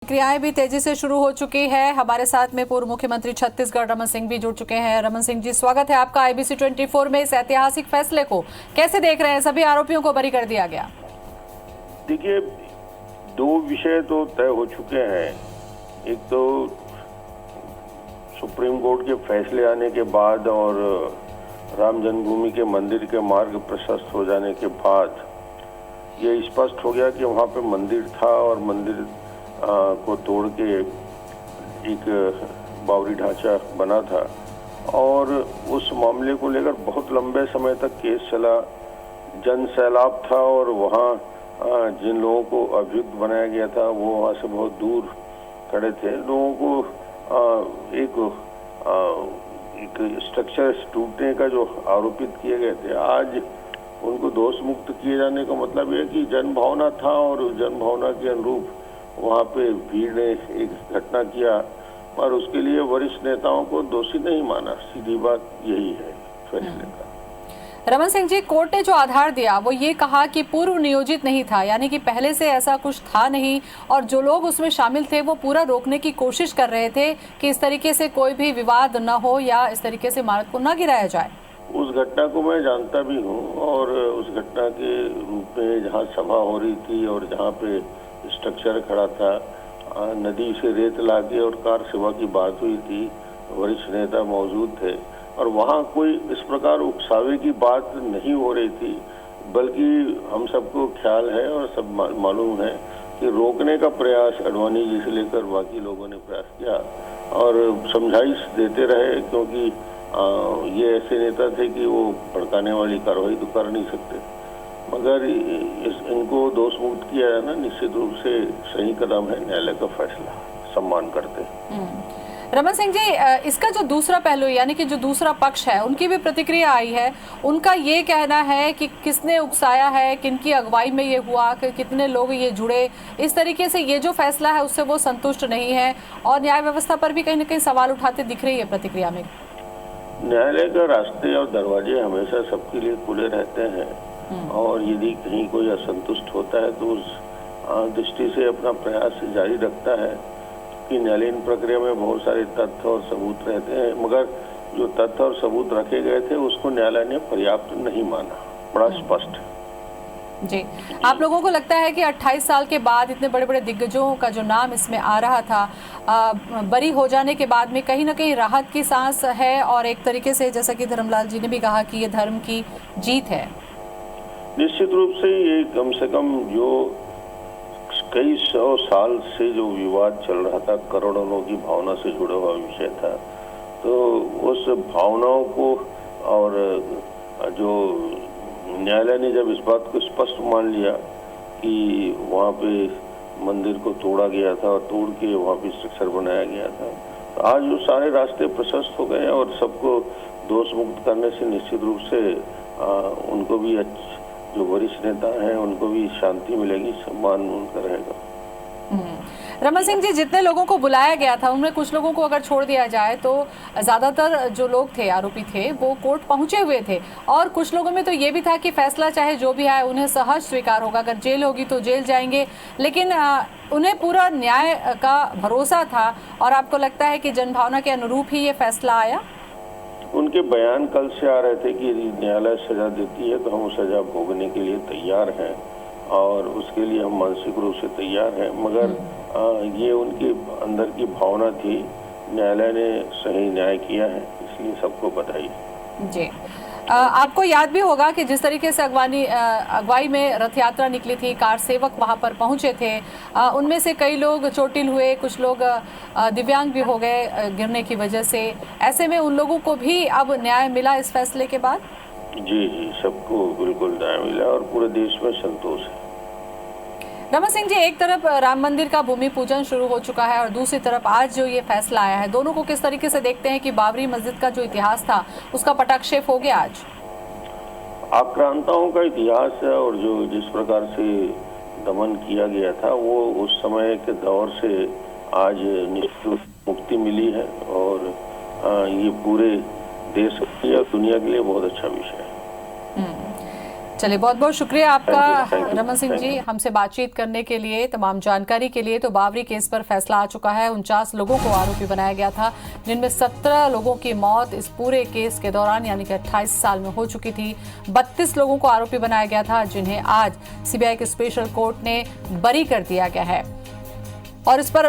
क्रियाएं भी तेजी से शुरू हो चुकी है। हमारे साथ में पूर्व मुख्यमंत्री छत्तीसगढ़ रमन सिंह भी जुड़ चुके हैं। रमन सिंह जी, स्वागत है आपका IBC 24 में। इस ऐतिहासिक फैसले को कैसे देख रहे हैं? सभी आरोपियों को बरी कर दिया गया। देखिए, दो विषय तो तय हो चुके हैं। एक तो सुप्रीम कोर्ट के फैसले आने के बाद और राम जन्मभूमि के मंदिर के मार्ग प्रशस्त हो जाने के बाद ये स्पष्ट हो गया कि वहाँ पे मंदिर था और मंदिर को तोड़ के एक बावरी ढांचा बना था और उस मामले को लेकर बहुत लंबे समय तक केस चला। जन सैलाब था और वहाँ जिन लोगों को अभियुक्त बनाया गया था वो वहाँ से बहुत दूर खड़े थे। लोगों को एक स्ट्रक्चर टूटने का जो आरोपित किए गए थे, आज उनको दोष मुक्त किए जाने का मतलब यह कि जन भावना था और जन भावना के अनुरूप वहाँ पे भीड़ ने एक घटना किया और उसके लिए वरिष्ठ नेताओं को दोषी नहीं माना। सीधी बात यही है फैसले का। रमन सिंह जी, कोर्ट ने जो आधार दिया वो ये कहा कि पूर्व नियोजित नहीं था, यानी कि पहले से ऐसा कुछ था नहीं और जो लोग उसमें शामिल थे वो पूरा रोकने की कोशिश कर रहे थे कि इस तरीके से कोई भी विवाद न हो या इस तरीके से इमारत को न गिराया जाए। उस घटना को मैं जानता भी हूँ और उस घटना के रूप में जहाँ सभा हो रही थी और जहाँ पे स्ट्रक्चर खड़ा था, नदी से रेत लाके और कार सेवा की बात हुई थी, वरिष्ठ नेता मौजूद थे और वहाँ कोई इस प्रकार उकसावे की बात नहीं हो रही थी, बल्कि हम सबको ख्याल है और सब मालूम है कि रोकने का प्रयास अडवाणी जी से लेकर बाकी लोगों ने प्रयास किया और समझाइश देते रहे, क्योंकि ये ऐसे नेता थे कि वो भड़काने वाली कार्रवाई तो कर नहीं सकते। मगर इनको दोष मुक्त किया जाना निश्चित रूप से सही कदम है। न्यायालय का फैसला सम्मान करते हैं। रमन सिंह जी, इसका जो दूसरा पहलू यानी कि जो दूसरा पक्ष है उनकी भी प्रतिक्रिया आई है। उनका ये कहना है कि किसने उकसाया है, किनकी अगुवाई में ये हुआ, कि कितने लोग ये जुड़े, इस तरीके से ये जो फैसला है उससे वो संतुष्ट नहीं है और न्याय व्यवस्था पर भी कहीं ना कहीं सवाल उठाते दिख रही है प्रतिक्रिया में। न्यायालय का रास्ते और दरवाजे हमेशा सबके लिए खुले रहते हैं और यदि कहीं कोई असंतुष्ट होता है तो उस दृष्टि से अपना प्रयास जारी रखता है कि न्यायालयीन प्रक्रिया में बहुत सारे तथ्य और सबूत रहते हैं, मगर जो तथ्य और सबूत रखे गए थे उसको न्यायालय ने पर्याप्त नहीं माना। बड़ा स्पष्ट जी। आप लोगों को लगता है कि 28 साल के बाद इतने बड़े बड़े दिग्गजों का जो नाम इसमें आ रहा था, बरी हो जाने के बाद में कहीं ना कहीं राहत की सांस है और एक तरीके से जैसा कि धर्मलाल जी ने भी कहा कि ये धर्म की जीत है? निश्चित रूप से ये कम से कम जो कई 100 साल से जो विवाद चल रहा था, करोड़ों की भावना से जुड़ा हुआ विषय था, तो उस भावनाओं को और जो न्यायालय ने जब इस बात को स्पष्ट मान लिया कि वहाँ पे मंदिर को तोड़ा गया था और तोड़ के वहाँ पे स्ट्रक्चर बनाया गया था, तो आज वो सारे रास्ते प्रशस्त हो गए और सबको दोष मुक्त करने से निश्चित रूप से उनको भी जो वरिष्ठ नेता हैं उनको भी शांति मिलेगी, सम्मान उनका रहेगा। रमन सिंह जी, जितने लोगों को बुलाया गया था उनमें कुछ लोगों को अगर छोड़ दिया जाए तो ज्यादातर जो लोग थे, आरोपी थे, वो कोर्ट पहुंचे हुए थे और कुछ लोगों में तो ये भी था कि फैसला चाहे जो भी आए उन्हें सहज स्वीकार होगा, अगर जेल होगी तो जेल जाएंगे, लेकिन उन्हें पूरा न्याय का भरोसा था। और आपको लगता है कि जनभावना के अनुरूप ही ये फैसला आया? उनके बयान कल से आ रहे थे कि यदि न्यायालय सजा देती है तो हम सजा भोगने के लिए तैयार हैं और उसके लिए हम मानसिक रूप से तैयार हैं, मगर ये उनके अंदर की भावना थी। न्यायालय ने सही न्याय किया है, इसलिए सबको बधाई। जी। आपको याद भी होगा कि जिस तरीके से अगवाई में रथ यात्रा निकली थी, कार सेवक वहां पर पहुंचे थे, उनमें से कई लोग चोटिल हुए, कुछ लोग दिव्यांग भी हो गए गिरने की वजह से। ऐसे में उन लोगों को भी अब न्याय मिला इस फैसले के बाद? जी जी, सबको बिल्कुल न्याय मिला और पूरे देश में संतोष है। रमन सिंह जी, एक तरफ राम मंदिर का भूमि पूजन शुरू हो चुका है और दूसरी तरफ आज जो ये फैसला आया है, दोनों को किस तरीके से देखते हैं कि बाबरी मस्जिद का जो इतिहास था उसका पटाक्षेप हो गया आज? आक्रांताओं का इतिहास है और जो जिस प्रकार से दमन किया गया था वो उस समय के दौर से आज निश्चित मुक्ति मिली है और ये पूरे देश और दुनिया के लिए बहुत अच्छा विषय है। चलिए, बहुत बहुत शुक्रिया आपका Thank you, Raman Singh thank ji, you. हमसे बातचीत करने के लिए, तमाम जानकारी के लिए। तो बाबरी केस पर फैसला आ चुका है। 49 लोगों को आरोपी बनाया गया था, जिनमें 17 लोगों की मौत इस पूरे केस के दौरान यानी कि 28 साल में हो चुकी थी। 32 लोगों को आरोपी बनाया गया था, जिन्हें आज सीबीआई के स्पेशल कोर्ट ने बरी कर दिया गया है। और इस पर